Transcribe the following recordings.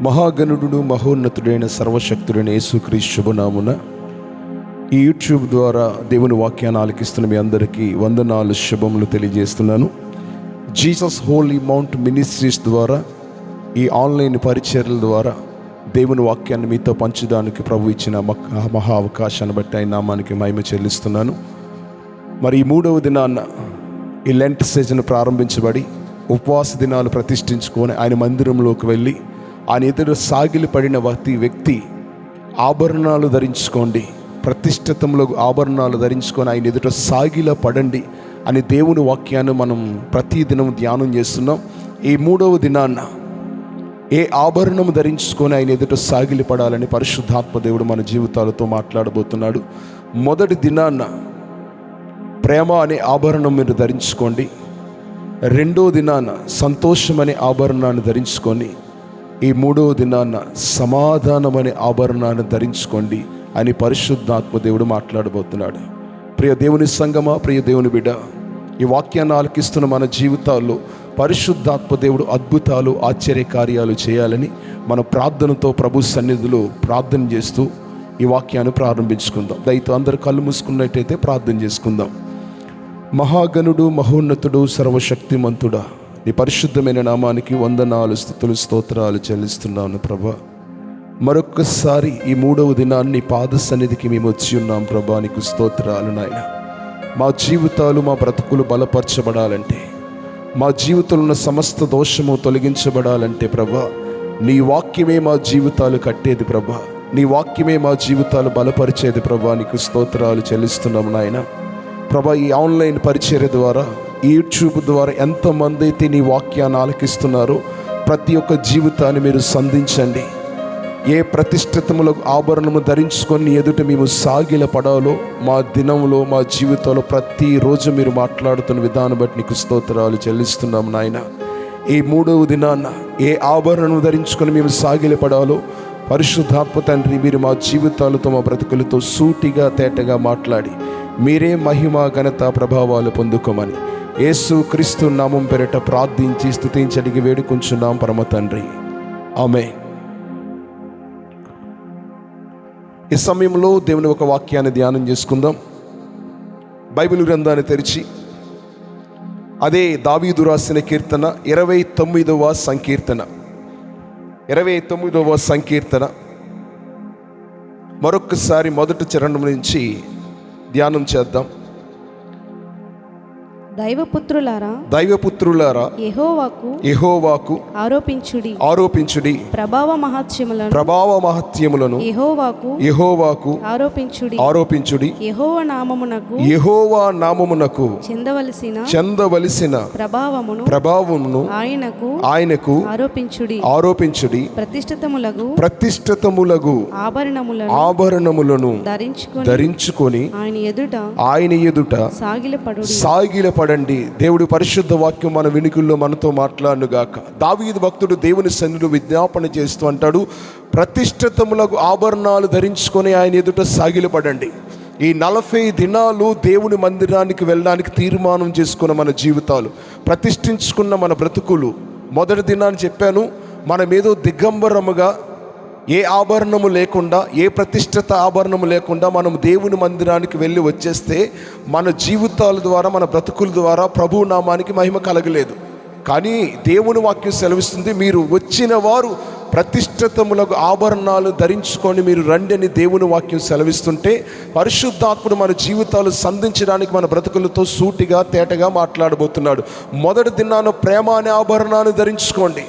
మహాగణుడు మహోన్నతుడైన సర్వశక్తుడైన యేసుక్రీస్తు శుభనామున ఈ యూట్యూబ్ ద్వారా దేవుని వాక్యాన్ని ఆలకిస్తున్న మీ అందరికీ వందనాలు, శుభములు తెలియజేస్తున్నాను. జీసస్ హోలీ మౌంట్ మినిస్ట్రీస్ ద్వారా ఈ ఆన్లైన్ పరిచర్యల ద్వారా దేవుని వాక్యాన్ని మీతో పంచడానికి ప్రభు ఇచ్చిన మహా అవకాశాన్ని బట్టి ఆయన నామానికి మహిమ చెల్లిస్తున్నాను. మరి ఈ 3వ దినాన్న ఈ లెంట్ సీజన్ ప్రారంభించబడి ఉపవాస దినాలు ప్రతిష్ఠించుకొని ఆయన మందిరంలోకి వెళ్ళి ఆయన ఎదురు సాగిలి పడిన ప్రతి వ్యక్తి ఆభరణాలు ధరించుకోండి, ప్రతిష్ఠితంలో ఆభరణాలు ధరించుకొని ఆయన ఎదుట సాగిల పడండి అని దేవుని వాక్యాన్ని మనం ప్రతిదినం ధ్యానం చేస్తున్నాం. ఈ 3వ దినాన్న ఏ ఆభరణం ధరించుకొని ఆయన ఎదుట సాగిలి పడాలని పరిశుద్ధాత్మ దేవుడు మన జీవితాలతో మాట్లాడబోతున్నాడు. మొదటి దినాన్న ప్రేమ అనే ఆభరణం మీరు ధరించుకోండి. 2వ దినాన సంతోషం అనే ఆభరణాన్ని ధరించుకొని ఈ 3వ దినాన సమాధానం అనే ఆభరణాన్ని ధరించుకోండి అని పరిశుద్ధాత్మ దేవుడు మాట్లాడబోతున్నాడు. ప్రియ దేవుని సంగమా, ప్రియ దేవుని బిడ్డ, ఈ వాక్యాన్ని ఆలకిస్తున్న మన జీవితాల్లో పరిశుద్ధాత్మ దేవుడు అద్భుతాలు, ఆశ్చర్య కార్యాలు చేయాలని మన ప్రార్థనతో ప్రభు సన్నిధిలో ప్రార్థన చేస్తూ ఈ వాక్యాన్ని ప్రారంభించుకుందాం. దయతో అందరు కళ్ళు మూసుకున్నట్టయితే ప్రార్థన చేసుకుందాం. మహాగణుడు మహోన్నతుడు సర్వశక్తిమంతుడా, నీ పరిశుద్ధమైన నామానికి వందనాలు, స్తుతులు, స్తోత్రాలు చెల్లిస్తున్నాను ప్రభా. మరొక్కసారి ఈ 3వ దినాన్ని పాద సన్నిధికి మేము వచ్చి ఉన్నాం ప్రభా. నీకు స్తోత్రాలు నాయన. మా జీవితాలు, మా బ్రతుకులు బలపరచబడాలంటే, మా జీవితంలో ఉన్న సమస్త దోషము తొలగించబడాలంటే ప్రభా, నీ వాక్యమే మా జీవితాలు కట్టేది ప్రభా. నీ వాక్యమే మా జీవితాలు బలపరిచేది ప్రభా. నీకు స్తోత్రాలు చెల్లిస్తున్నాము నాయన. ప్రభా, ఈ ఆన్లైన్ పరిచర్య ద్వారా, ఈ యూట్యూబ్ ద్వారా ఎంతమంది అయితే నీ వాక్యాన్ని ఆలకిస్తున్నారో ప్రతి ఒక్క జీవితాన్ని మీరు సంధించండి. ఏ ప్రతిష్ఠితములకు ఆభరణము ధరించుకొని ఎదుట మేము సాగిల పడాలో మా దినంలో, మా జీవితంలో ప్రతిరోజు మీరు మాట్లాడుతున్న విధానం బట్టి నీకు స్తోత్రాలు చెల్లిస్తున్నాము నాయన. ఈ 3వ దినాన్న ఏ ఆభరణం ధరించుకొని మేము సాగిల పడాలో పరిశుద్ధాత్మ తండ్రి మీరు మా జీవితాలతో, మా బ్రతుకులతో సూటిగా తేటగా మాట్లాడి మీరే మహిమ, ఘనత, ప్రభావాలు పొందుకోమని యేసు క్రీస్తు నామం పేరిట ప్రార్థించి స్తుతించి అడిగి వేడుకుంటున్నాం పరమ తండ్రి, ఆమేన్. ఈ సమయంలో దేవుని ఒక వాక్యాన్ని ధ్యానం చేసుకుందాం. బైబిల్ గ్రంథాన్ని తెరిచి అదే దావీదు రాసిన కీర్తన 29వ సంకీర్తన, 29వ సంకీర్తన మరొకసారి మొదటి చరణం నుంచి ధ్యానం చేద్దాం. దైవపుత్రులారా యెహోవాకు ఆరోపించుడి, ప్రభావ మహత్యములను యెహోవాకు ఆరోపించుడి, యెహోవా నామమునకు చెందవలసిన ప్రభావమును ఆయనకు ఆరోపించుడి, ప్రతిష్ఠితములగు ఆభరణములను ధరించుకొని ఆయన ఎదుట సాగిలపడండి. దేవుడి పరిశుద్ధ వాక్యం మన వినికిల్లో మనతో మాట్లాడుగాక. దావీదు భక్తుడు దేవుని సన్నిధిలో విజ్ఞాపన చేస్తూ అంటాడు, ప్రతిష్ఠితములకు ఆభరణాలు ధరించుకొని ఆయన ఎదుట సాగిలపడండి. ఈ 40 దినాలు దేవుని మందిరానికి వెళ్ళడానికి తీర్మానం చేసుకున్న మన జీవితాలు, ప్రతిష్ఠించుకున్న మన బ్రతుకులు. మొదటి దినాన్ని చెప్పాను, మనమేదో దిగంబరముగా ఏ ఆభరణము లేకుండా, ఏ ప్రతిష్ఠిత ఆభరణము లేకుండా మనం దేవుని మందిరానికి వెళ్ళి వచ్చేస్తే మన జీవితాల ద్వారా, మన బ్రతుకుల ద్వారా ప్రభు నామానికి మహిమ కలగలేదు. కానీ దేవుని వాక్యం సెలవిస్తుంది, మీరు వచ్చిన వారు ప్రతిష్ఠితములకు ఆభరణాలు ధరించుకొని మీరు రండి అని దేవుని వాక్యం సెలవిస్తుంటే పరిశుద్ధాత్ముడు మన జీవితాలు సంధించడానికి మన బ్రతుకులతో సూటిగా తేటగా మాట్లాడబోతున్నాడు. మొదటి దినాన ప్రేమ అనే ఆభరణాన్ని ధరించుకోండి,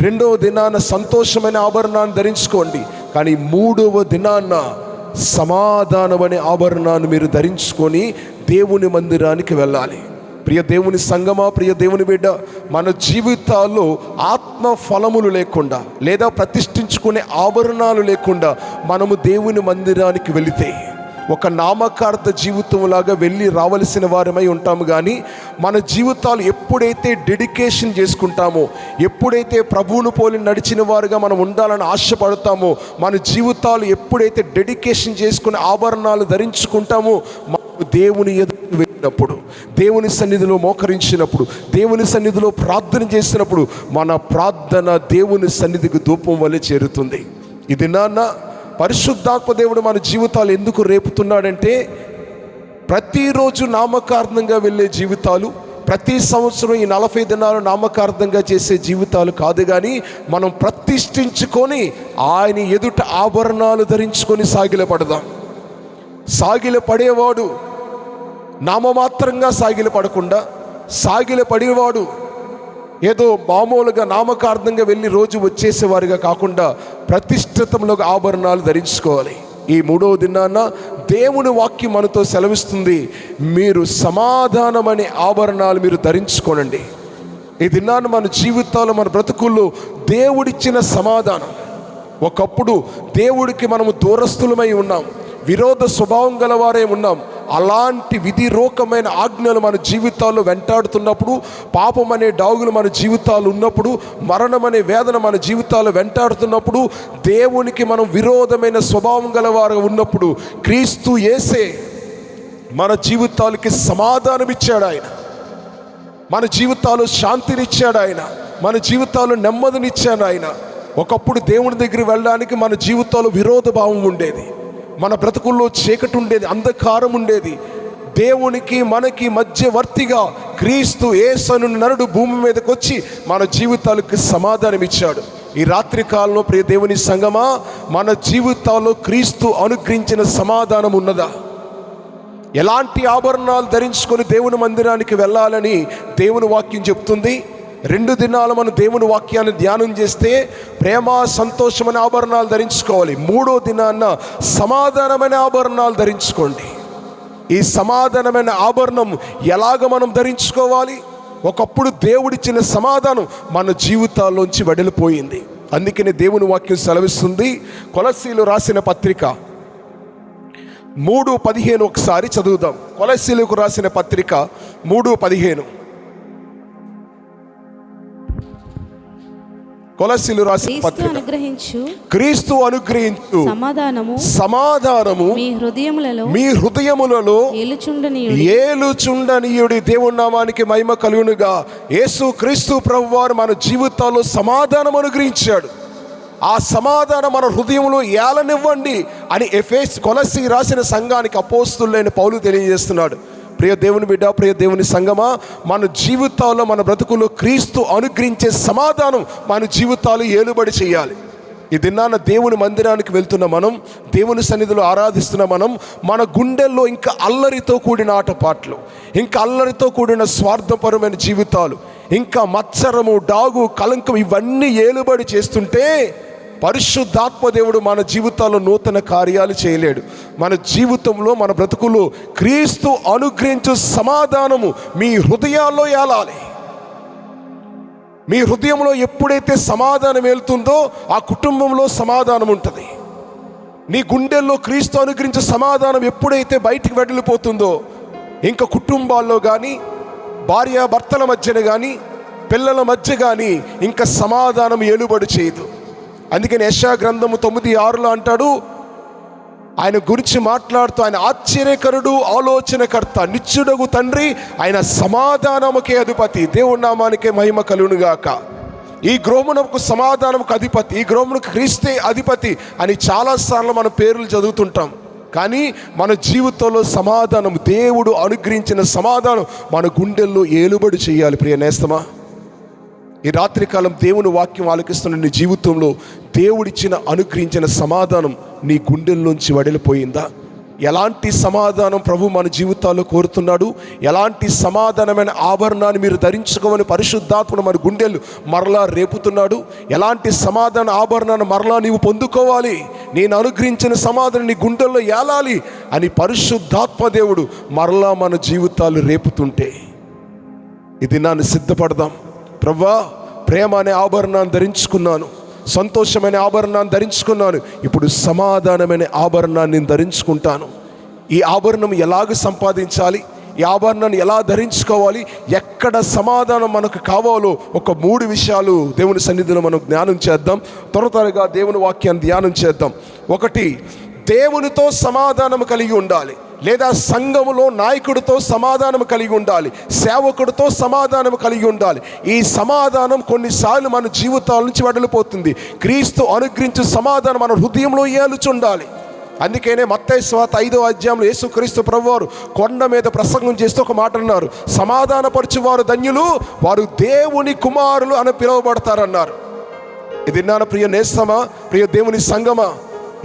2వ దినాన సంతోషమైన ఆభరణాన్ని ధరించుకోండి, కానీ 3వ దినాన సమాధానం అనే ఆభరణాన్ని మీరు ధరించుకొని దేవుని మందిరానికి వెళ్ళాలి. ప్రియ దేవుని సంగమా, ప్రియ దేవుని బిడ్డ, మన జీవితాల్లో ఆత్మ ఫలములు లేకుండా లేదా ప్రతిష్ఠించుకునే ఆభరణాలు లేకుండా మనము దేవుని మందిరానికి వెళితే ఒక నామకార్థ జీవితంలాగా వెళ్ళి రావలసిన వారమై ఉంటాము. కానీ మన జీవితాలు ఎప్పుడైతే డెడికేషన్ చేసుకుంటామో, ఎప్పుడైతే ప్రభువును పోలి నడిచిన వారుగా మనం ఉండాలని ఆశపడతామో, మన జీవితాలు ఎప్పుడైతే డెడికేషన్ చేసుకుని ఆభరణాలు ధరించుకుంటామో దేవుని ఎదుట వెళ్ళినప్పుడు, దేవుని సన్నిధిలో మోకరించినప్పుడు, దేవుని సన్నిధిలో ప్రార్థన చేసినప్పుడు మన ప్రార్థన దేవుని సన్నిధికి ధూపం వలె చేరుతుంది. ఇది నాన్న పరిశుద్ధాత్మ దేవుడు మన జీవితాలు ఎందుకు రేపుతున్నాడంటే, ప్రతిరోజు నామకార్థంగా వెళ్ళే జీవితాలు, ప్రతి సంవత్సరం ఈ 40 దినాలు నామకార్థంగా చేసే జీవితాలు కాదు, కానీ మనం ప్రతిష్ఠించుకొని ఆయన ఎదుట ఆభరణాలు ధరించుకొని సాగిలపడదాం. సాగిలపడేవాడు నామమాత్రంగా సాగిలపడకుండా, సాగిలపడేవాడు ఏదో మామూలుగా నామకార్థంగా వెళ్ళి రోజు వచ్చేసేవారుగా కాకుండా ప్రతిష్ఠితంలో ఆభరణాలు ధరించుకోవాలి. ఈ 3వ దినాన దేవుని వాక్యం మనతో సెలవిస్తుంది, మీరు సమాధానం అనే ఆభరణాలు మీరు ధరించుకోనండి. ఈ దినాన్ని మన జీవితాల్లో, మన బ్రతుకుల్లో దేవుడిచ్చిన సమాధానం. ఒకప్పుడు దేవుడికి మనము దూరస్తులమై ఉన్నాం, విరోధ స్వభావం గలవారే ఉన్నాం. అలాంటి విధిరోకమైన ఆజ్ఞలు మన జీవితాల్లో వెంటాడుతున్నప్పుడు, పాపం అనే డాగులు మన జీవితాలు ఉన్నప్పుడు, మరణం అనే వేదన మన జీవితాల్లో వెంటాడుతున్నప్పుడు, దేవునికి మనం విరోధమైన స్వభావం గలవారు ఉన్నప్పుడు, క్రీస్తు యేసే మన జీవితాలకి సమాధానం ఇచ్చాడు. ఆయన మన జీవితాల్లో శాంతినిచ్చాడు. ఆయన మన జీవితాల్లో నెమ్మదినిచ్చాడు. ఆయన ఒకప్పుడు దేవుని దగ్గరికి వెళ్ళడానికి మన జీవితాల్లో విరోధ భావం ఉండేది, మన బ్రతుకుల్లో చీకటి ఉండేది, అంధకారం ఉండేది. దేవునికి మనకి మధ్యవర్తిగా క్రీస్తు యేసు నరుడు భూమి మీదకి వచ్చి మన జీవితాలకు సమాధానం ఇచ్చాడు. ఈ రాత్రి కాలంలో ప్రియ దేవుని సంగమా, మన జీవితాల్లో క్రీస్తు అనుగ్రహించిన సమాధానం ఉన్నదా? ఎలాంటి ఆభరణాలు ధరించుకొని దేవుని మందిరానికి వెళ్ళాలని దేవుని వాక్యం చెప్తుంది. 2 దినాలు మనం దేవుని వాక్యాన్ని ధ్యానం చేస్తే ప్రేమ, సంతోషమైన ఆభరణాలు ధరించుకోవాలి. 3వ దినాన్న సమాధానమైన ఆభరణాలు ధరించుకోండి. ఈ సమాధానమైన ఆభరణం ఎలాగ మనం ధరించుకోవాలి? ఒకప్పుడు దేవుడిచ్చిన సమాధానం మన జీవితాల్లోంచి వెడలిపోయింది. అందుకనే దేవుని వాక్యం సెలవిస్తుంది. కొలస్సీలు రాసిన పత్రిక 3:15 ఒకసారి చదువుదాం. కొలస్సీలకు రాసిన పత్రిక 3:15. కొలస్సీలు రాసిన పత్రిక. క్రీస్తు అనుగ్రహించు సమాధానము మీ హృదయములలో ఏలుచుండనీయుడి. దేవుని నామానికి మహిమ కలుగునుగా. యేసు క్రీస్తు ప్రభువారు మన జీవితాల్లో సమాధానం అనుగ్రహించాడు. ఆ సమాధానం మన హృదయంలో ఏలనివ్వండి అని కొలస్సీ రాసిన సంఘానికి అపోస్తులైన పౌలు తెలియజేస్తున్నాడు. ప్రియ దేవుని బిడ్డ, ప్రియ దేవుని సంగమా, మన జీవితాల్లో, మన బ్రతుకుల్లో క్రీస్తు అనుగ్రహించే సమాధానం మన జీవితాలు ఏలుబడి చేయాలి. ఈ దినాన దేవుని మందిరానికి వెళ్తున్న మనం, దేవుని సన్నిధిలో ఆరాధిస్తున్న మనం, మన గుండెల్లో ఇంకా అల్లరితో కూడిన ఆటపాట్లు, ఇంకా అల్లరితో కూడిన స్వార్థపరమైన జీవితాలు, ఇంకా మత్సరము, డాగు, కలంకం ఇవన్నీ ఏలుబడి చేస్తుంటే పరిశుద్ధాత్మ దేవుడు మన జీవితాల్లో నూతన కార్యాలు చేయలేడు. మన జీవితంలో, మన బ్రతుకులో క్రీస్తు అనుగ్రహించు సమాధానము మీ హృదయాల్లో ఏలాలి. మీ హృదయంలో ఎప్పుడైతే సమాధానం వెళ్తుందో ఆ కుటుంబంలో సమాధానం ఉంటుంది. నీ గుండెల్లో క్రీస్తు అనుగ్రహించే సమాధానం ఎప్పుడైతే బయటికి వెడలిపోతుందో ఇంకా కుటుంబాల్లో కానీ, భార్యాభర్తల మధ్యన కానీ, పిల్లల మధ్య కానీ ఇంకా సమాధానం ఏలుబడి చేయదు. అందుకని యెషయా గ్రంథము 9:6 అంటాడు, ఆయన గురించి మాట్లాడుతూ, ఆయన ఆశ్చర్యకరుడు, ఆలోచనకర్త, నిత్యుడగు తండ్రి, ఆయన సమాధానముకే అధిపతి. దేవుని నామానికే మహిమ కలుగునుగాక. ఈ గృహమునకు సమాధానముకు అధిపతి, ఈ గృహమునకు క్రీస్తే అధిపతి అని చాలాసార్లు మన పేర్లు చదువుతుంటాం. కానీ మన జీవితంలో సమాధానం, దేవుడు అనుగ్రహించిన సమాధానం మన గుండెల్లో ఏలుబడి చేయాలి. ప్రియ నేస్తమా, ఈ రాత్రికాలం దేవుని వాక్యం ఆలకిస్తున్న నీ జీవితంలో దేవుడిచ్చిన అనుగ్రహించిన సమాధానం నీ గుండెల్లోంచి వడిలిపోయిందా? ఎలాంటి సమాధానం ప్రభు మన జీవితాల్లో కోరుతున్నాడు? ఎలాంటి సమాధానమైన ఆభరణాన్ని మీరు ధరించుకోమని పరిశుద్ధాత్ముడు మన గుండెలు మరలా రేపుతున్నాడు? ఎలాంటి సమాధాన ఆభరణాన్ని మరలా నీవు పొందుకోవాలి? నేను అనుగ్రహించిన సమాధానం నీ గుండెల్లో ఏలాలి అని పరిశుద్ధాత్మ దేవుడు మరలా మన జీవితాలు రేపుతుంటే ఇది నన్ను సిద్ధపడదాం. ప్రభువా, ప్రేమ అనే ఆభరణాన్ని ధరించుకున్నాను, సంతోషమైన ఆభరణాన్ని ధరించుకున్నాను, ఇప్పుడు సమాధానమైన ఆభరణాన్ని నేను ధరించుకుంటాను. ఈ ఆభరణం ఎలాగ సంపాదించాలి? ఈ ఆభరణాన్ని ఎలా ధరించుకోవాలి? ఎక్కడ సమాధానం మనకు కావాలో ఒక 3 విషయాలు దేవుని సన్నిధిలో మనం జ్ఞానం చేద్దాం. త్వరగా దేవుని వాక్యాన్ని ధ్యానం చేద్దాం. 1, దేవునితో సమాధానం కలిగి ఉండాలి. లేదా సంఘములో నాయకుడితో సమాధానం కలిగి ఉండాలి, సేవకుడితో సమాధానం కలిగి ఉండాలి. ఈ సమాధానం కొన్నిసార్లు మన జీవితాల నుంచి వెడలిపోతుంది. క్రీస్తు అనుగ్రహించే సమాధానం మన హృదయంలో ఏలుచుండాలి. అందుకనే మత్తయి సువార్త 5వ అధ్యాయంలో యేసుక్రీస్తు ప్రభువారు కొండ మీద ప్రసంగం చేస్తూ ఒక మాట అన్నారు, సమాధానపరచువారు ధన్యులు, వారు దేవుని కుమారులు అని పిలువబడతారన్నారు. ఇది నా ప్రియ నేస్తమా, ప్రియ దేవుని సంగమా,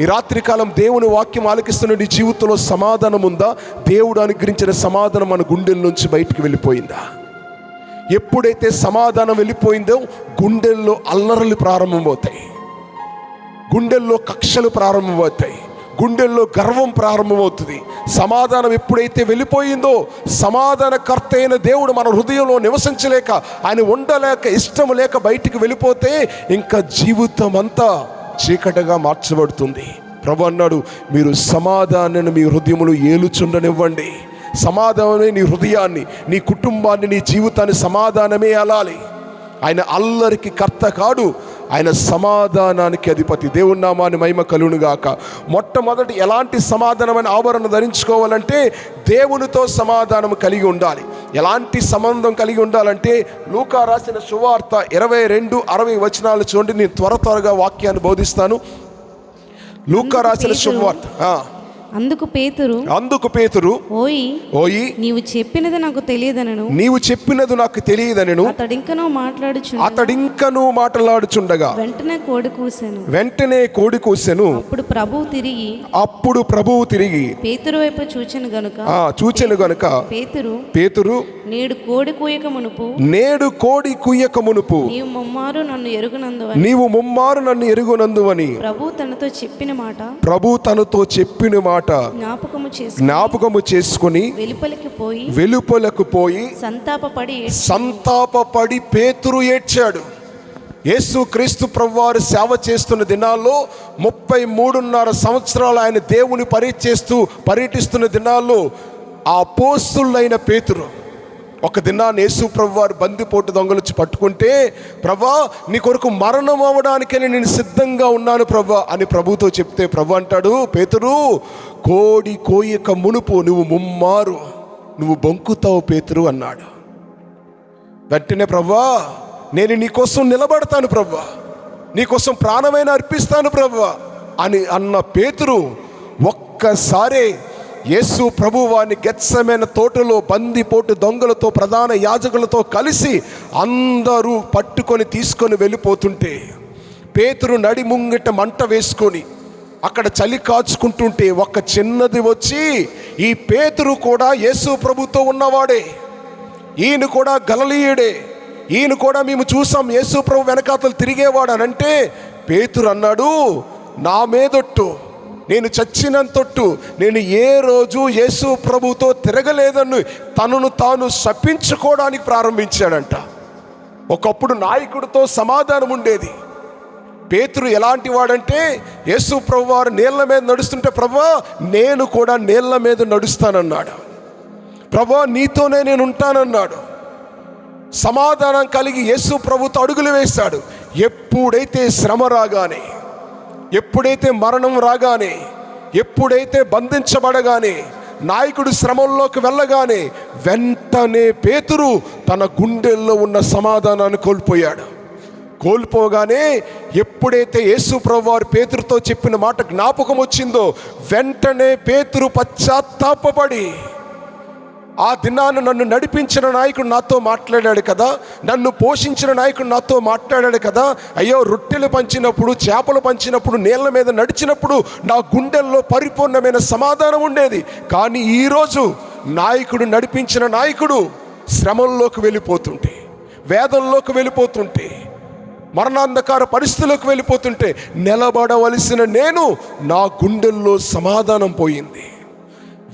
ఈ రాత్రికాలం దేవుని వాక్యం ఆలకిస్తున్న నీ జీవితంలో సమాధానం ఉందా? దేవుడు అనుగ్రహించిన సమాధానం మన గుండెల నుంచి బయటికి వెళ్ళిపోయిందా? ఎప్పుడైతే సమాధానం వెళ్ళిపోయిందో గుండెల్లో అల్లర్లు ప్రారంభమవుతాయి, గుండెల్లో కక్షలు ప్రారంభమవుతాయి, గుండెల్లో గర్వం ప్రారంభమవుతుంది. సమాధానం ఎప్పుడైతే వెళ్ళిపోయిందో, సమాధానకర్త అయిన దేవుడు మన హృదయంలో నివసించలేక, ఆయన ఉండలేక, ఇష్టం లేక బయటికి వెళ్ళిపోతే ఇంకా జీవితం అంతా చీకటిగా మార్చబడుతుంది. ప్రభు అన్నాడు, మీరు సమాధానాన్ని మీ హృదయములు ఏలుచుండనివ్వండి. సమాధానమే నీ హృదయాన్ని, నీ కుటుంబాన్ని, నీ జీవితాన్ని సమాధానమే అలాలి. ఆయన అల్లరికి కర్త కాడు, ఆయన సమాధానానికి అధిపతి. దేవుని నామాన్ని మహిమ కలుగునుగాక. మొట్టమొదటి ఎలాంటి సమాధానమైన ఆవరణ ధరించుకోవాలంటే దేవునితో సమాధానం కలిగి ఉండాలి. ఎలాంటి సంబంధం కలిగి ఉండాలంటే లూకా రాసిన సువార్త 22:60 వచనాలు చూడండి. నేను త్వరగా వాక్యాన్ని బోధిస్తాను. లూకా రాసిన సువార్త. అందుకు పేతురు ఓయి నీవు చెప్పినది నాకు తెలియదనెను. అతడింకను మాట్లాడుచుండగా వెంటనే కోడి కూసెను. అప్పుడు ప్రభువు తిరిగి పేతురు వైపు చూచెను గనుక పేతురు నేడు కోడి కూయక మునుపు నీవు ముమ్మారు నన్ను ఎరుగునందువని ప్రభు తనతో చెప్పిన మాట జ్ఞాపకము చేసుకుని వెలుపలకు పోయి సంతాపపడి పేతురు ఏడ్చాడు. యేసుక్రీస్తు ప్రభువారు సేవ చేస్తున్న దినాల్లో 33.5 సంవత్సరాలు ఆయన దేవుని పర్యటిస్తున్న దినాల్లో ఆ అపోస్తలుడైన పేతురు ఒక దినాన్ని యేసు ప్రభువారు బందిపోటు దొంగలు పట్టుకుంటే, ప్రభా నీ కొరకు మరణం అవ్వడానికని నేను సిద్ధంగా ఉన్నాను ప్రభా అని ప్రభుతో చెప్తే, ప్రభు అంటాడు, పేతురు కోడి కోయక మునుపు నువ్వు బొంకుతావు పేతురు అన్నాడు. వెంటనే ప్రభా నేను నీకోసం నిలబడతాను ప్రభా, నీకోసం ప్రాణమైన అర్పిస్తాను ప్రభా అని అన్న పేతురు ఒక్కసారే యేసు ప్రభువాని గెత్సెమనే తోటలో బందిపోటు దొంగలతో, ప్రధాన యాజకులతో కలిసి అందరూ పట్టుకొని తీసుకొని వెళ్ళిపోతుంటే, పేతురు నడి ముంగిట మంట వేసుకొని అక్కడ చలి కాచుకుంటుంటే ఒక చిన్నది వచ్చి, ఈ పేతురు కూడా యేసు ప్రభుతో ఉన్నవాడే, ఈయన కూడా గలిలయుడే, ఈయన కూడా మేము చూసాం యేసు ప్రభు వెనకాతలు తిరిగేవాడు అని అంటే, పేతురు అన్నాడు, నా మీదొట్టు, నేను చచ్చినంతొట్టు నేను ఏ రోజు యేసు ప్రభుతో తిరగలేదని తనను తాను శపించుకోవడానికి ప్రారంభించాడంట. ఒకప్పుడు నాయకుడితో సమాధానం ఉండేది. పేతురు ఎలాంటి వాడంటే, యేసు ప్రభు వారు నీళ్ల మీద నడుస్తుంటే, ప్రభువా నేను కూడా నీళ్ల మీద నడుస్తానన్నాడు, ప్రభువా నీతోనే నేను ఉంటానన్నాడు. సమాధానం కలిగి యేసు ప్రభుతో అడుగులు వేశాడు. ఎప్పుడైతే శ్రమ రాగానే, ఎప్పుడైతే మరణం రాగానే, ఎప్పుడైతే బంధించబడగానే, నాయకుడు శ్రమంలోకి వెళ్ళగానే వెంటనే పేతురు తన గుండెల్లో ఉన్న సమాధానాన్ని కోల్పోగానే ఎప్పుడైతే యేసు ప్రభువారు పేతురుతో చెప్పిన మాట జ్ఞాపకం వచ్చిందో వెంటనే పేతురు పశ్చాత్తాపపడి, ఆ దినాన్ని నన్ను నడిపించిన నాయకుడు నాతో మాట్లాడాడు కదా, నన్ను పోషించిన నాయకుడు నాతో మాట్లాడాడు కదా, అయ్యో రొట్టెలు పంచినప్పుడు, చేపలు పంచినప్పుడు, నీళ్ళ మీద నడిచినప్పుడు నా గుండెల్లో పరిపూర్ణమైన సమాధానం ఉండేది. కానీ ఈరోజు నడిపించిన నాయకుడు శ్రమంలోకి వెళ్ళిపోతుంటే, వేదంలోకి వెళ్ళిపోతుంటే, మరణాంధకార పరిస్థితులకు వెళ్ళిపోతుంటే నిలబడవలసిన నేను, నా గుండెల్లో సమాధానం పోయింది.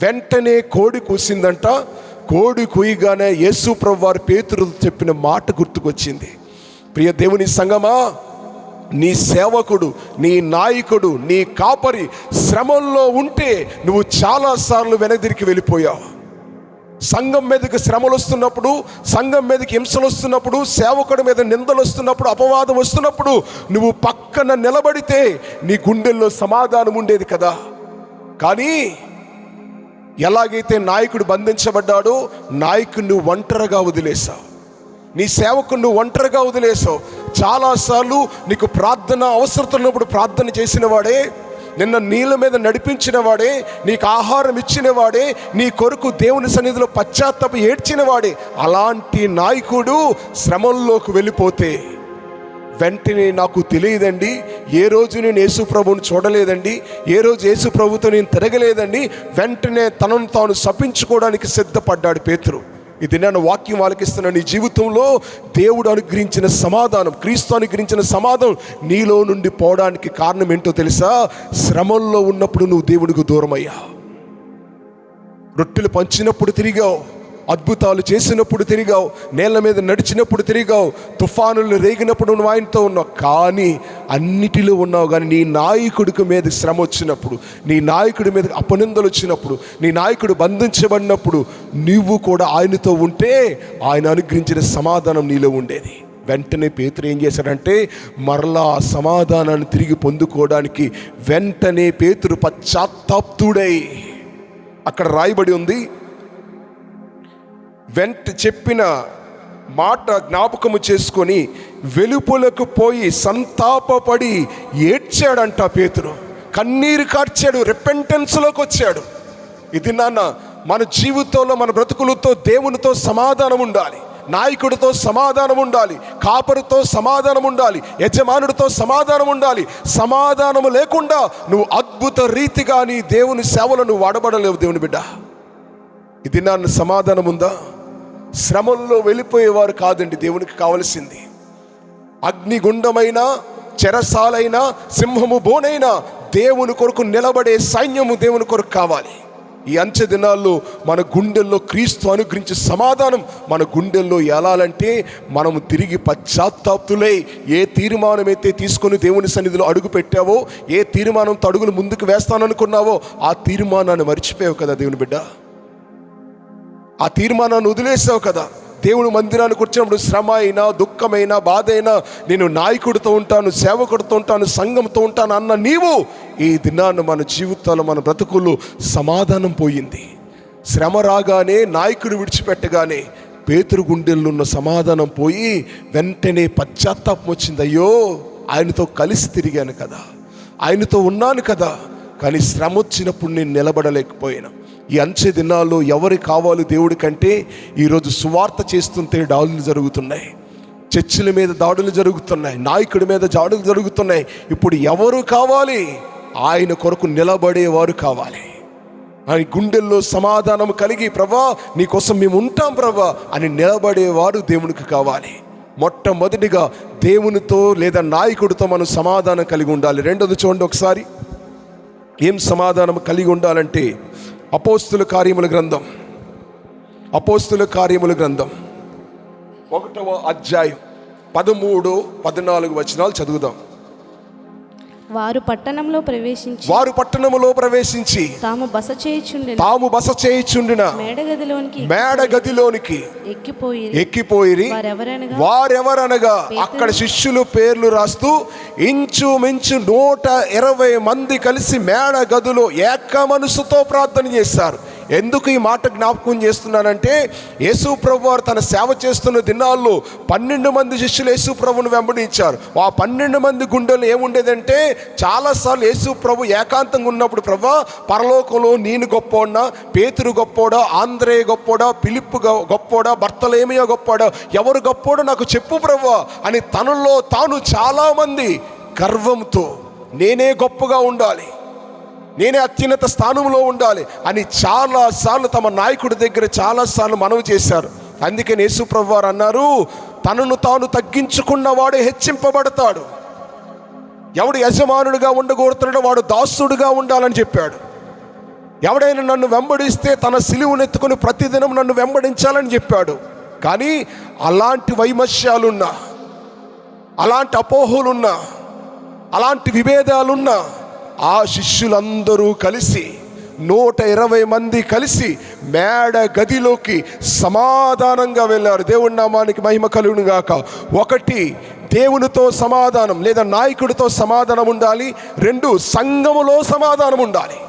వెంటనే కోడి కూసిందంట. కోడి కూయగానే యేసు ప్రభువారు పేతురు చెప్పిన మాట గుర్తుకొచ్చింది. ప్రియ దేవుని సంగమా, నీ సేవకుడు, నీ నాయకుడు, నీ కాపరి శ్రమంలో ఉంటే నువ్వు చాలాసార్లు వెనదిరికి వెళ్ళిపోయావు. సంఘం మీదకి శ్రమలు వస్తున్నప్పుడు, సంఘం మీదకి హింసలు వస్తున్నప్పుడు, సేవకుడి మీద నిందలు వస్తున్నప్పుడు, అపవాదం వస్తున్నప్పుడు నువ్వు పక్కన నిలబడితే నీ గుండెల్లో సమాధానం ఉండేది కదా. కానీ ఎలాగైతే నాయకుడు బంధించబడ్డాడో నాయకుడిని ఒంటరిగా వదిలేశావు, నీ సేవకుని ఒంటరిగా వదిలేసావు. చాలాసార్లు నీకు ప్రార్థన అవసరం ఉన్నప్పుడు ప్రార్థన చేసిన వాడే, నిన్న నీళ్ళ మీద నడిపించిన వాడే, నీకు ఆహారం ఇచ్చిన వాడే, నీ కొరకు దేవుని సన్నిధిలో పశ్చాత్తాపం ఏడ్చిన వాడే, అలాంటి నాయకుడు శ్రమంలోకి వెళ్ళిపోతే వెంటనే నాకు తెలియదండి, ఏ రోజు నేను యేసు ప్రభువుని చూడలేదండి, ఏ రోజు యేసు ప్రభుతో నేను తిరగలేదండి, వెంటనే తనను తాను శపించుకోవడానికి సిద్ధపడ్డాడు పేతురు. ఇది నేను వాక్యం ఆలకిస్తున్న నీ జీవితంలో దేవుడు అనుగ్రహించిన సమాధానం, క్రీస్తు అనుగ్రహించిన సమాధానం నీలో నుండి పోవడానికి కారణం ఏంటో తెలుసా? శ్రమంలో ఉన్నప్పుడు నువ్వు దేవుడికి దూరమయ్యా. రొట్టెలు పంచినప్పుడు తిరిగావు, అద్భుతాలు చేసినప్పుడు తిరిగావు, నేల మీద నడిచినప్పుడు తిరిగావు, తుఫానులు రేగినప్పుడు నువ్వు ఆయనతో ఉన్నావు. కానీ అన్నిటిలో ఉన్నావు. కానీ నీ నాయకుడికి మీద శ్రమ వచ్చినప్పుడు, నీ నాయకుడి మీద అపనిందలు వచ్చినప్పుడు, నీ నాయకుడు బంధించబడినప్పుడు నువ్వు కూడా ఆయనతో ఉంటే ఆయన అనుగ్రహించిన సమాధానం నీలో ఉండేది. వెంటనే పేతురు ఏం చేశాడంటే మరలా ఆ సమాధానాన్ని తిరిగి పొందుకోవడానికి వెంటనే పేతురు పశ్చాత్తాప్తుడై, అక్కడ రాయబడి ఉంది, చెప్పిన మాట జ్ఞాపకము చేసుకొని వెలుపులకు పోయి సంతాపపడి ఏడ్చాడంట పేతురు. కన్నీరు కార్చాడు, రిపెంటెన్స్లోకి వచ్చాడు. ఇది నాన్న మన జీవితంలో మన బ్రతుకులతో దేవునితో సమాధానం ఉండాలి, నాయకుడితో సమాధానం ఉండాలి, కాపరితో సమాధానం ఉండాలి, యజమానుడితో సమాధానం ఉండాలి. సమాధానం లేకుండా నువ్వు అద్భుత రీతిగా నీ దేవుని సేవలను నువ్వు వాడబడలేవు. దేవుని బిడ్డ, ఇది నాన్న సమాధానం ఉందా? శ్రమంలో వెళ్ళిపోయేవారు కాదండి దేవునికి కావలసింది. అగ్నిగుండమైనా, చెరసాలైనా, సింహము బోనైనా దేవుని కొరకు నిలబడే సైన్యము దేవుని కొరకు కావాలి. ఈ అంచె దినాల్లో మన గుండెల్లో క్రీస్తు అనుగ్రహించే సమాధానం మన గుండెల్లో ఎలాలంటే మనము తిరిగి పశ్చాత్తాప్తులై ఏ తీర్మానం అయితే తీసుకొని దేవుని సన్నిధిలో అడుగు పెట్టావో, ఏ తీర్మానంతో అడుగులు ముందుకు వేస్తాననుకున్నావో ఆ తీర్మానాన్ని మర్చిపోయావు కదా దేవుని బిడ్డ. ఆ తీర్మానాన్ని వదిలేసావు కదా. దేవుని మందిరానికి వచ్చినప్పుడు శ్రమ అయినా, దుఃఖమైనా, బాధ అయినా నేను నాయకుడితో ఉంటాను, సేవకుడితో ఉంటాను, సంఘంతో ఉంటాను అన్న నీవు ఈ దినాన్ని మన జీవితాల్లో మన బ్రతుకుల్లో సమాధానం పోయింది. శ్రమ రాగానే, నాయకుడు విడిచిపెట్టగానే పేతురు గుండెల్లో ఉన్న సమాధానం పోయి వెంటనే పశ్చాత్తాపం వచ్చింది. అయ్యో, ఆయనతో కలిసి తిరిగాను కదా, ఆయనతో ఉన్నాను కదా, కానీ శ్రమ వచ్చినప్పుడు నేను నిలబడలేకపోయాను. ఈ అంచె దినాల్లో ఎవరు కావాలి దేవుడి కంటే? ఈరోజు సువార్త చేస్తుంటే దాడులు జరుగుతున్నాయి, చర్చిల మీద దాడులు జరుగుతున్నాయి, నాయకుడి మీద దాడులు జరుగుతున్నాయి. ఇప్పుడు ఎవరు కావాలి? ఆయన కొరకు నిలబడేవారు కావాలి. ఆయన గుండెల్లో సమాధానం కలిగి, ప్రభా నీకోసం మేము ఉంటాం ప్రభా అని నిలబడేవారు దేవునికి కావాలి. మొట్టమొదటిగా దేవునితో లేదా నాయకుడితో మనం సమాధానం కలిగి ఉండాలి. రెండోది చూడండి ఒకసారి, ఏం సమాధానం కలిగి ఉండాలంటే అపోస్తుల కార్యముల గ్రంథం 1వ అధ్యాయం 13-14 వచనాలు చదువుదాం. వారు పట్టణంలో ప్రవేశించి తాము బస చేయుచుండిన మేడగదిలోనికి ఎక్కిపోయి వారెవరనగా అక్కడ శిష్యులు పేర్లు రాస్తూ ఇంచుమించు 120 మంది కలిసి మేడగదిలో ఏక మనసుతో ప్రార్థన చేశారు. ఎందుకు ఈ మాట జ్ఞాపకం చేస్తున్నానంటే, యేసు ప్రభు వారు తన సేవ చేస్తున్న దినాల్లో 12 మంది శిష్యులు యేసు ప్రభువును వెంబడించారు. ఆ 12 మంది గుండెలు ఏముండేదంటే, చాలాసార్లు యేసు ప్రభు ఏకాంతంగా ఉన్నప్పుడు, ప్రభా పరలోకంలో నేను గొప్పోడా, పేతురు గొప్పోడా, ఆంద్రే గొప్పోడా, ఫిలిప్పు గొప్పోడా, బర్తలేమియో గొప్పోడా, ఎవరు గొప్పోడో నాకు చెప్పు ప్రభా అని తనలో తాను చాలామంది గర్వంతో నేనే గొప్పగా ఉండాలి, నేనే అత్యున్నత స్థానంలో ఉండాలి అని చాలాసార్లు తమ నాయకుడి దగ్గర చాలాసార్లు మనవి చేశారు. అందుకని యేసు ప్రభు వారు అన్నారు, తనను తాను తగ్గించుకున్న వాడే హెచ్చింపబడతాడు. ఎవడు యజమానుడిగా ఉండగోరుతున్నాడో వాడు దాసుడుగా ఉండాలని చెప్పాడు. ఎవడైనా నన్ను వెంబడిస్తే తన సిలువనెత్తుకుని ప్రతిదినం నన్ను వెంబడించాలని చెప్పాడు. కానీ అలాంటి వైమస్యాలున్నా, అలాంటి అపోహలున్నా, అలాంటి విభేదాలున్నా ఆ శిష్యులందరూ కలిసి 120 మంది కలిసి మేడ గదిలోకి సమాధానంగా వెళ్ళారు. దేవుని నామానికి మహిమ కలుగును గాక. ఒకటి, దేవునితో సమాధానం లేదా నాయకుడితో సమాధానం ఉండాలి. 2, సంఘములో సమాధానం ఉండాలి.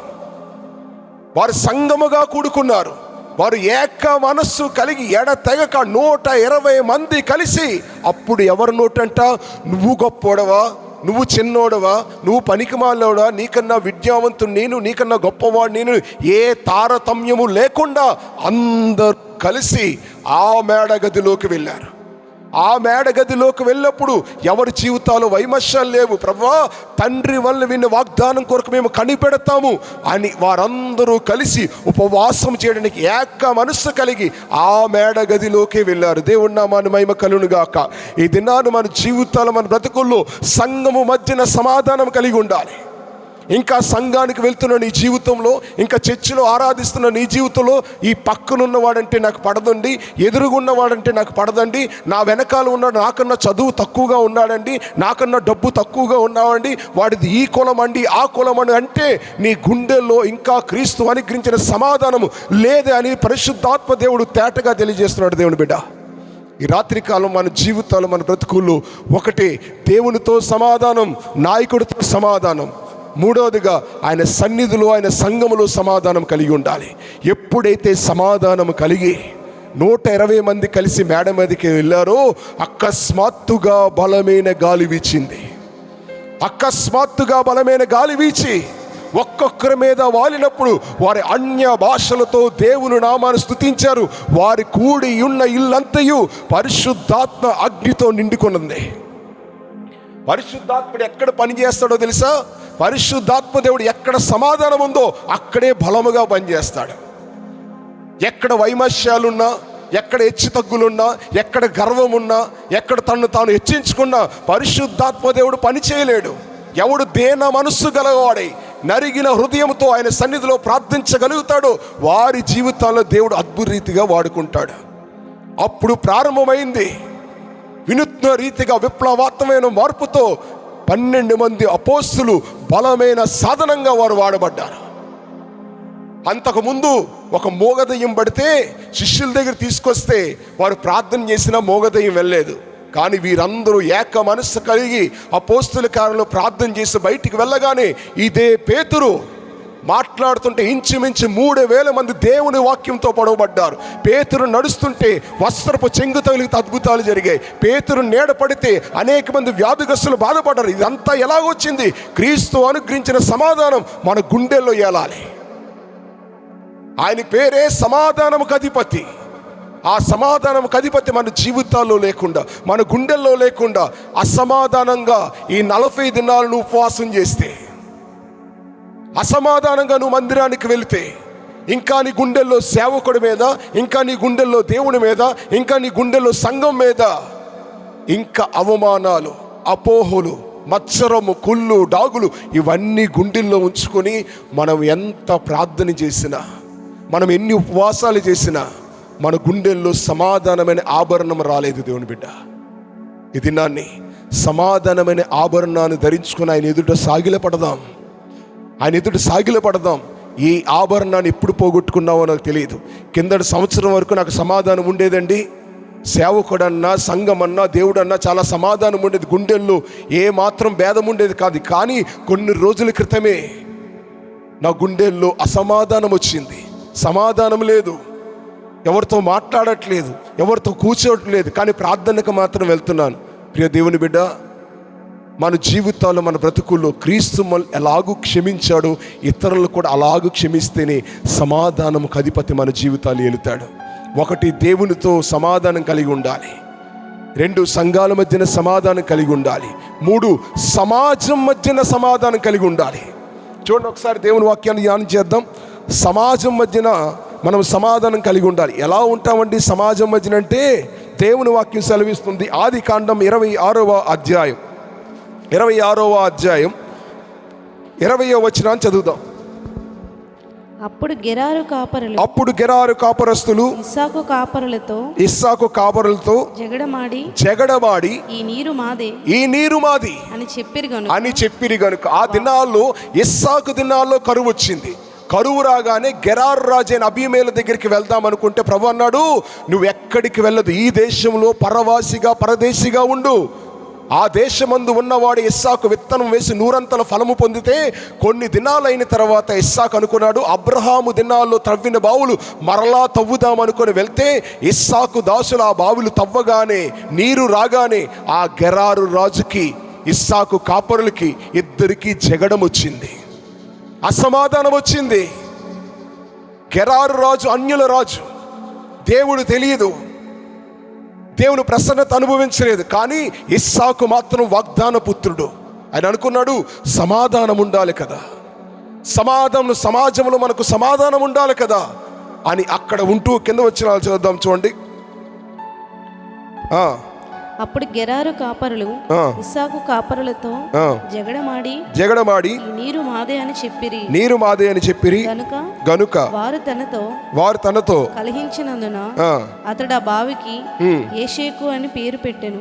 వారు సంఘముగా కూడుకున్నారు. వారు ఏక మనస్సు కలిగి ఎడతెగక 120 మంది కలిసి, అప్పుడు ఎవరి నోటంట, నువ్వు గొప్పోడవా, నువ్వు చిన్నోడవా, నువ్వు పనికిమాలోడా, నీకన్నా విద్యావంతుడు నేను, నీకన్నా గొప్పవాడు నేను, ఏ తారతమ్యము లేకుండా అందరూ కలిసి ఆ మేడగదిలోకి వెళ్ళారు. ఆ మేడగదిలోకి వెళ్ళినప్పుడు ఎవరి జీవితాలు వైమర్శాలు లేవు. ప్రభువా, తండ్రి వల్ల విన్న వాగ్దానం కొరకు మేము కనిపెడతాము అని వారందరూ కలిసి ఉపవాసం చేయడానికి ఏక మనస్సు కలిగి ఆ మేడగదిలోకి వెళ్ళారు. దేవుని నామాన్ని మహిమ కలుగును గాక. ఈ దినాన్ని మన జీవితాలు, మన బ్రతుకుల్లో సంఘము మధ్యన సమాధానం కలిగి ఉండాలి. ఇంకా సంఘానికి వెళ్తున్న నీ జీవితంలో, ఇంకా చర్చిలో ఆరాధిస్తున్న నీ జీవితంలో, ఈ పక్కనున్నవాడంటే నాకు పడదండి, ఎదురుగున్నవాడంటే నాకు పడదండి, నా వెనకాల ఉన్నాడు నాకన్నా చదువు తక్కువగా ఉన్నాడండి, నాకన్నా డబ్బు తక్కువగా ఉన్నాడండి, వాడిది ఈ కులం అండి ఆ కులం అని అంటే నీ గుండెల్లో ఇంకా క్రీస్తు అనుగ్రహించిన సమాధానము లేదే అని పరిశుద్ధాత్మ దేవుడు తేటగా తెలియజేస్తున్నాడు. దేవుని బిడ్డ, ఈ రాత్రికాలం మన జీవితాలు, మన బ్రతుకుల్లో ఒకటే, దేవునితో సమాధానం, నాయకుడితో సమాధానం, మూడవదిగా ఆయన సన్నిధిలో, ఆయన సంఘములో సమాధానం కలిగి ఉండాలి. ఎప్పుడైతే సమాధానం కలిగి 120 మంది కలిసి మేడ మీదకి వెళ్ళారో, అకస్మాత్తుగా బలమైన గాలి వీచింది. అకస్మాత్తుగా బలమైన గాలి వీచి ఒక్కొక్కరి మీద వాలినప్పుడు వారి అన్య భాషలతో దేవుని నామాన్ని స్తుతించారు. వారి కూడి ఉన్న ఇల్లంతయు పరిశుద్ధాత్మ అగ్నితో నిండుకొనుంది. పరిశుద్ధాత్ముడు ఎక్కడ పని చేస్తాడో తెలుసా? పరిశుద్ధాత్మ దేవుడు ఎక్కడ సమాధానం ఉందో అక్కడే బలముగా పనిచేస్తాడు. ఎక్కడ వైమర్శాలున్నా, ఎక్కడ హెచ్చు తగ్గులున్నా, ఎక్కడ గర్వం ఉన్నా, ఎక్కడ తను తాను హెచ్చించుకున్నా పరిశుద్ధాత్మ దేవుడు పని చేయలేడు. ఎవడు దేన మనస్సు గలవాడై నరిగిన హృదయంతో ఆయన సన్నిధిలో ప్రార్థించగలుగుతాడో వారి జీవితాల్లో దేవుడు అద్భుత రీతిగా వాడుకుంటాడు. అప్పుడు ప్రారంభమైంది వినూత్న రీతిగా విప్లవాత్మకమైన మార్పుతో 12 మంది అపోస్తులు బలమైన సాధనంగా వారు వాడబడ్డారు. అంతకుముందు ఒక మోగదయ్యం పడితే శిష్యుల దగ్గర తీసుకొస్తే వారు ప్రార్థన చేసినా మోగదయ్యం వెళ్ళలేదు. కానీ వీరందరూ ఏక మనస్సు కలిగి అపోస్తుల కార్యంలో ప్రార్థన చేసి బయటికి వెళ్ళగానే ఇదే పేతురు మాట్లాడుతుంటే ఇంచుమించు 3000 మంది దేవుని వాక్యంతో పొడవబడ్డారు. పేతురు నడుస్తుంటే వస్త్రపు చెంగు తగిలితే అద్భుతాలు జరిగాయి. పేతురు నీడ పడితే అనేక మంది వ్యాధిగ్రస్తులు బాధపడ్డారు. ఇదంతా ఎలాగొచ్చింది? క్రీస్తు అనుగ్రహించిన సమాధానం మన గుండెల్లో ఏలాలి. ఆయన పేరే సమాధానముకు అధిపతి. ఆ సమాధానముకు అధిపతి మన జీవితాల్లో లేకుండా, మన గుండెల్లో లేకుండా అసమాధానంగా ఈ 40 దినాలు నువ్వు ఉపవాసం చేస్తే, అసమాధానంగా నువ్వు మందిరానికి వెళితే, ఇంకా నీ గుండెల్లో సేవకుడి మీద, ఇంకా నీ గుండెల్లో దేవుని మీద, ఇంకా నీ గుండెల్లో సంఘం మీద ఇంకా అవమానాలు, అపోహలు, మత్సరము, కుళ్ళు, డాగులు ఇవన్నీ గుండెల్లో ఉంచుకొని మనం ఎంత ప్రార్థన చేసినా, మనం ఎన్ని ఉపవాసాలు చేసినా మన గుండెల్లో సమాధానమైన ఆభరణం రాలేదు. దేవుని బిడ్డ, ఈ దినాన్ని సమాధానమైన ఆభరణాన్ని ధరించుకొని ఆయన ఎదుట సాగిలపడదాం. ఆయన ఎదుట సాగిలపడదాం. ఈ ఆభరణాన్ని ఎప్పుడు పోగొట్టుకున్నావో నాకు తెలియదు. కిందటి సంవత్సరం వరకు నాకు సమాధానం ఉండేదండి. సేవకుడన్నా, సంఘమన్నా, దేవుడన్నా చాలా సమాధానం ఉండేది. గుండెల్లో ఏ మాత్రం భేదం ఉండేది కాదు. కానీ కొన్ని రోజుల క్రితమే నా గుండెల్లో అసమాధానం వచ్చింది. సమాధానం లేదు, ఎవరితో మాట్లాడట్లేదు, ఎవరితో కూర్చోట్లేదు, కానీ ప్రార్థనకు మాత్రం వెళ్తున్నాను. ప్రియ దేవుని బిడ్డ, మన జీవితాల్లో, మన బ్రతుకుల్లో క్రీస్తు ఎలాగూ క్షమించాడో ఇతరులు కూడా అలాగూ క్షమిస్తేనే సమాధానముకు అధిపతి మన జీవితాలు ఏలుతాడు. 1, దేవునితో సమాధానం కలిగి ఉండాలి. 2, సంఘాల మధ్యన సమాధానం కలిగి ఉండాలి. 3, సమాజం మధ్యన సమాధానం కలిగి ఉండాలి. చూడండి, ఒకసారి దేవుని వాక్యాన్ని ధ్యానం చేద్దాం. సమాజం మధ్యన మనం సమాధానం కలిగి ఉండాలి. ఎలా ఉంటామండి సమాజం మధ్యన అంటే? దేవుని వాక్యం సెలవిస్తుంది. ఆదికాండం 26వ అధ్యాయం 20వ వచనాన్ని చదువుదాం. అప్పుడు గెరారు కాపరస్తులు ఇస్సాకు కాపరులతో జగడమాడి ఈ నీరు మాది అని చెప్పిరి గనుక ఆ దినాల్లో, ఇస్సాకు దినాల్లో కరువు వచ్చింది. కరువు రాగానే గెరారు రాజైన అబీమేలు దగ్గరికి వెళ్దాం అనుకుంటే ప్రభు అన్నాడు, నువ్వు ఎక్కడికి వెళ్ళదు, ఈ దేశంలో పరవాసిగా పరదేశిగా ఉండు. ఆ దేశమందు ఉన్నవాడు ఇస్సాకు విత్తనం వేసి 100 ఫలము పొందితే కొన్ని దినాలైన తర్వాత ఇస్సాకు అనుకున్నాడు, అబ్రహాము దినాల్లో తవ్విన బావులు మరలా తవ్వుదాం అనుకొని వెళ్తే ఇస్సాకు దాసులు ఆ బావులు తవ్వగానే నీరు రాగానే ఆ గెరారు రాజుకి ఇస్సాకు కాపరులకి ఇద్దరికి జగడం వచ్చింది, అసమాధానం వచ్చింది. గెరారు రాజు అన్యుల రాజు, దేవుడు తెలియదు, దేవుని ప్రసన్నత అనుభవించలేదు. కానీ ఇస్సాకు మాత్రం వాగ్దాన పుత్రుడు. ఆయన అనుకున్నాడు సమాధానం ఉండాలి కదా, సమాజంలో మనకు సమాధానం ఉండాలి కదా అని అక్కడ ఉంటూ కింద వచ్చిన చూద్దాం చూడండి. అప్పుడు గెరారు కాపరులు ఇస్సాకు కాపరులతో జగడమాడి నీరు మాదే అని చెప్పిరి గనుక వారు తనతో కలహించినందున అతడు ఆ బావికి ఏషేకు అని పేరు పెట్టెను.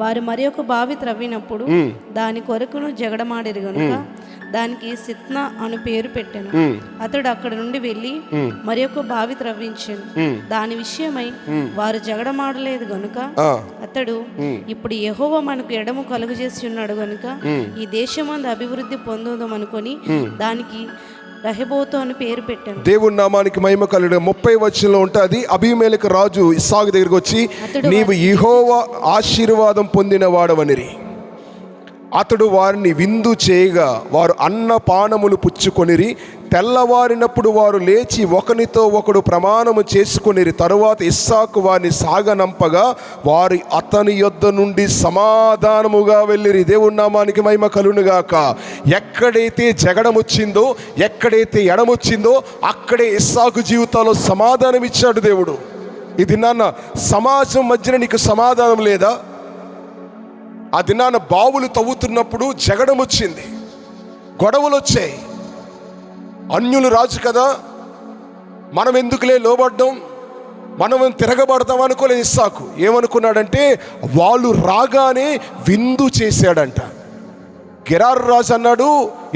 వారు మరి ఒక బావి త్రవ్వినప్పుడు దాని కొరకును జగడమాడిరు గనుక దానికి సిత్నా అని పేరు పెట్టెను. అతడు అక్కడ నుండి వెళ్ళి మరి ఒక బావి త్రవ్వించెను. దాని విషయమై వారు జగడమాడలేదు గనుక అతడు ఇప్పుడు యెహోవా మనకు ఎడము కలుగు చేసి ఉన్నాడు గనుక ఈ దేశమందు అభివృద్ధి పొందుదాం అనుకొని దానికి రహెబోతు అని పేరు పెట్టాను. దేవుని నామానికి మహిమ కలుగును. 30 వచనంలో ఉంటుంది, అబీమెలెకు రాజు ఇస్సాకు దగ్గరికి వచ్చి నీవు యెహోవా ఆశీర్వాదం పొందిన వాడవనిరి. అతడు వారిని విందు చేయగా వారు అన్నపానములు పుచ్చుకొనిరి. తెల్లవారినప్పుడు వారు లేచి ఒకనితో ఒకడు ప్రమాణము చేసుకొనిరి. తరువాత ఇస్సాకు వారిని సాగనంపగా వారి అతని యొద్ద నుండి సమాధానముగా వెళ్ళిరి. దేవుని నామానికి మహిమ కలుగునుగాక. ఎక్కడైతే జగడం వచ్చిందో, ఎక్కడైతే ఎడమొచ్చిందో అక్కడే ఇస్సాకు జీవితంలో సమాధానం ఇచ్చాడు దేవుడు. ఇది నాన్న సమాజం మధ్యన నీకు సమాధానం లేదా? ఆ దినాన బావులు తవ్వుతున్నప్పుడు జగడం వచ్చింది, గొడవలు వచ్చాయి. అన్యులు రాజు కదా, మనం ఎందుకులే లోబడ్డం, మనం తిరగబడతాం అనుకోలేదు. ఇస్సాకు ఏమనుకున్నాడంటే వాళ్ళు రాగానే విందు చేశాడంట. గెరారు రాజు అన్నాడు,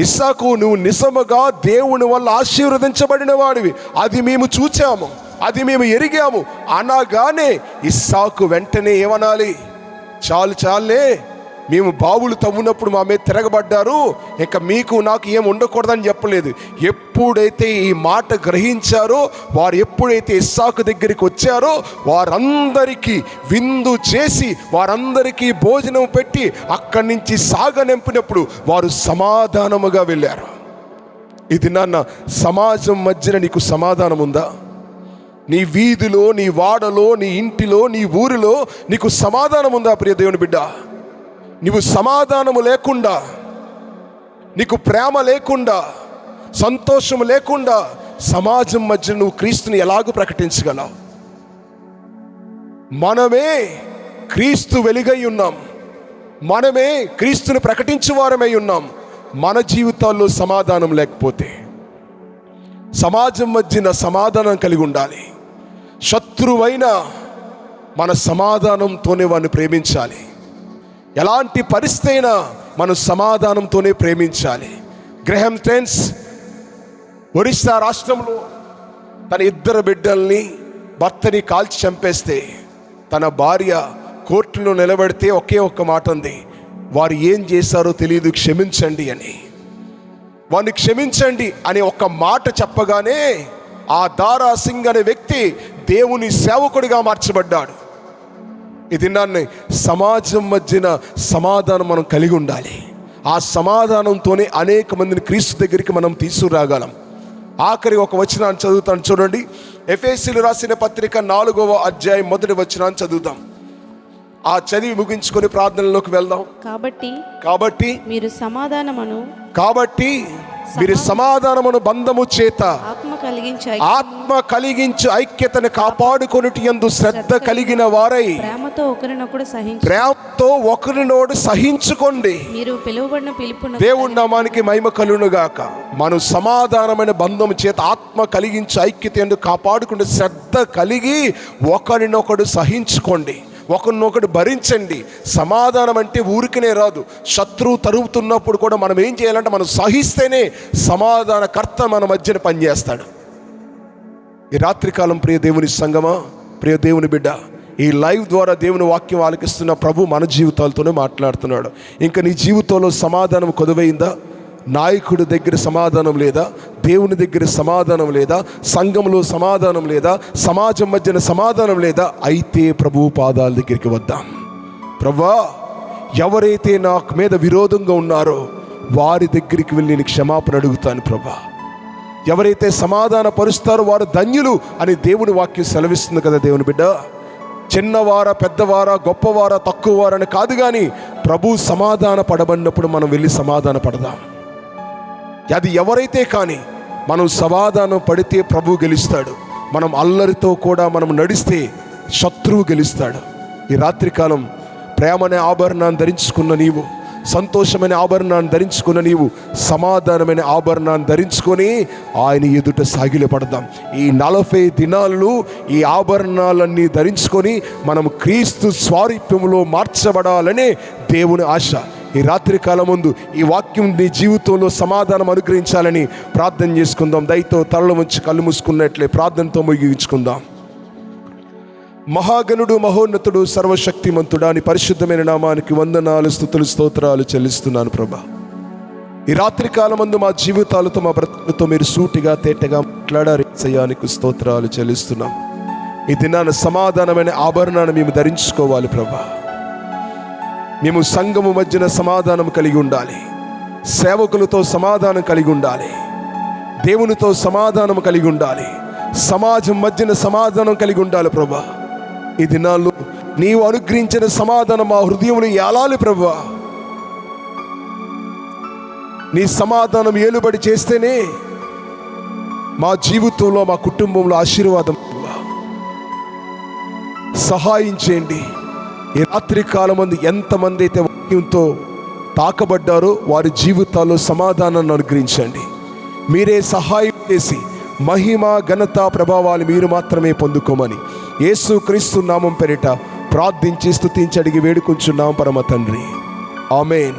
ఇస్సాకు నువ్వు నిజముగా దేవుని వల్ల ఆశీర్వదించబడిన వాడివి, అది మేము చూచాము, అది మేము ఎరిగాము అనగానే ఇస్సాకు వెంటనే ఏమనాలి? చాలే, మేము బావులు తవ్వునప్పుడు మా మీద తిరగబడ్డారు, ఇక మీకు నాకు ఏం ఉండకూడదని చెప్పలేదు. ఎప్పుడైతే ఈ మాట గ్రహించారో, వారు ఎప్పుడైతే ఇస్సాకు దగ్గరికి వచ్చారో వారందరికీ విందు చేసి వారందరికీ భోజనం పెట్టి అక్కడి నుంచి సాగనింపినప్పుడు వారు సమాధానముగా వెళ్ళారు. ఇది నాన్న సమాజం మధ్యన నీకు సమాధానం ఉందా? నీ వీధిలో, నీ వాడలో, నీ ఇంటిలో, నీ ఊరిలో నీకు సమాధానం ఉందా? ప్రియ దేవుని బిడ్డ, నీవు సమాధానము లేకుండా, నీకు ప్రేమ లేకుండా, సంతోషము లేకుండా సమాజం మధ్య నువ్వు క్రీస్తుని ఎలాగూ ప్రకటించగలవు? మనమే క్రీస్తు వెలుగై ఉన్నాం, మనమే క్రీస్తుని ప్రకటించువారమై ఉన్నాం. మన జీవితాల్లో సమాధానం లేకపోతే సమాజం మధ్యన సమాధానం కలిగి ఉండాలి. శత్రువైన మన సమాధానంతోనే వాడిని ప్రేమించాలి. ఎలాంటి పరిస్థితి అయినా మనం సమాధానంతోనే ప్రేమించాలి. గ్రహం స్టెన్స్ ఒరిస్సా రాష్ట్రంలో తన 2 బిడ్డల్ని భర్తని కాల్చి చంపేస్తే తన భార్య కోర్టులో నిలబెడితే ఒకే ఒక్క మాట ఉంది, వారు ఏం చేశారో తెలియదు, క్షమించండి అని. వారిని క్షమించండి అని ఒక మాట చెప్పగానే ఆ దారా సింగ్ అనే వ్యక్తి దేవుని సేవకుడిగా మార్చబడ్డాడు. ఇది నన్ను సమాజం మధ్యన సమాధానం మనం కలిగి ఉండాలి. ఆ సమాధానంతోనే అనేక మందిని క్రీస్తు దగ్గరికి మనం తీసుకురాగలం. ఆఖరి ఒక వచనాన్ని చదువుతాను చూడండి. ఎఫెసీయులకు రాసిన పత్రిక 4వ అధ్యాయం 1వ వచనాన్ని చదువుతాం. ఆ చదివి ముగించుకొని ప్రార్థనలోకి వెళ్దాం. కాబట్టి మీరు సమాధానమును బంధము చేత ఆత్మ కలిగించు ఐక్యతను కాపాడుకొనుట యందు శ్రద్ధ కలిగిన వారై ప్రేమతో ఒకరినోడు సహించుకోండి. దేవుని నామానికి మహిమ కలుగునుగాక. మనం సమాధానమైన బంధము చేత ఆత్మ కలిగించు ఐక్యత యందు కాపాడుకుంటే శ్రద్ధ కలిగి ఒకరినొకడు సహించుకోండి, ఒకరినొకడు భరించండి. సమాధానం అంటే ఊరికనే రాదు. శత్రువు తరుగుతున్నప్పుడు కూడా మనం ఏం చేయాలంటే మనం సహిస్తేనే సమాధానకర్త మన మధ్యన పనిచేస్తాడు. ఈ రాత్రికాలం ప్రియ దేవుని సంగమా, ప్రియ దేవుని బిడ్డ, ఈ లైవ్ ద్వారా దేవుని వాక్యం ఆలకిస్తున్న ప్రభు మన జీవితాలతోనే మాట్లాడుతున్నాడు. ఇంకా నీ జీవితంలో సమాధానం కొదువైందా? నాయకుడి దగ్గర సమాధానం లేదా? దేవుని దగ్గర సమాధానం లేదా? సంఘంలో సమాధానం లేదా? సమాజం మధ్యన సమాధానం లేదా? అయితే ప్రభు పాదాల దగ్గరికి వద్దాం. ప్రభువా, ఎవరైతే నాకు మీద విరోధంగా ఉన్నారో వారి దగ్గరికి వెళ్ళి నేను క్షమాపణ అడుగుతాను ప్రభా. ఎవరైతే సమాధాన పరుస్తారో వారు ధన్యులు అని దేవుని వాక్యం సెలవిస్తుంది కదా. దేవుని బిడ్డ, చిన్నవారా పెద్దవారా గొప్పవారా తక్కువవారని కాదు, కానీ ప్రభు సమాధాన పడబడినప్పుడు మనం వెళ్ళి సమాధాన పడదాం. అది ఎవరైతే కానీ మనం సమాధానం పడితే ప్రభు గెలుస్తాడు. మనం అల్లరితో కూడా మనం నడిస్తే శత్రువు గెలుస్తాడు. ఈ రాత్రికాలం ప్రేమనే ఆభరణాన్ని ధరించుకున్న నీవు, సంతోషమైన ఆభరణాన్ని ధరించుకున్న నీవు, సమాధానమైన ఆభరణాన్ని ధరించుకొని ఆయన ఎదుట సాగిలపడదాం. ఈ 40 దినాలు ఈ ఆభరణాలన్నీ ధరించుకొని మనం క్రీస్తు స్వారూప్యములో మార్చబడాలనే దేవుని ఆశ. ఈ రాత్రికాలం ముందు ఈ వాక్యం నీ జీవితంలో సమాధానం అనుగ్రహించాలని ప్రార్థన చేసుకుందాం. దయతో తలలు ఉంచి కళ్ళు మూసుకున్నట్లే ప్రార్థనతో ముగించుకుందాం. మహాగణుడు, మహోన్నతుడు, సర్వశక్తిమంతుడా, నీ పరిశుద్ధమైన నామానికి వందనాలు, స్తుతులు, స్తోత్రాలు చెల్లిస్తున్నాను ప్రభా. ఈ రాత్రికాలం ముందు మా జీవితాలతో మా బ్రతుకులతో మీరు సూటిగా తేటగా మాట్లాడారు. సయానికి స్తోత్రాలు చెల్లిస్తున్నాం. ఈ దినాన సమాధానమైన ఆభరణాన్ని మేము ధరించుకోవాలి ప్రభా. మేము సంఘము మధ్యన సమాధానం కలిగి ఉండాలి, సేవకులతో సమాధానం కలిగి ఉండాలి, దేవునితో సమాధానం కలిగి ఉండాలి, సమాజం మధ్యన సమాధానం కలిగి ఉండాలి ప్రభా. ఈ దినాల్లో నీవు అనుగ్రహించిన సమాధానం మా హృదయంలో ఏలాలి ప్రభా. నీ సమాధానం ఏలుబడి చేస్తేనే మా జీవితంలో మా కుటుంబంలో ఆశీర్వాదం. సహాయం చేయండి. ఈ రాత్రి కాలం మంది ఎంతమంది అయితే వాక్యంతో తాకబడ్డారో వారి జీవితాల్లో సమాధానాన్ని అనుగ్రహించండి. మీరే సహాయం చేసి మహిమ ఘనత ప్రభావాలు మీరు మాత్రమే పొందుకోమని యేసు క్రీస్తు నామం పేరిట ప్రార్థించి స్తుతించి అడిగి వేడుకుంటున్నాం పరమ తండ్రి. ఆమేన్.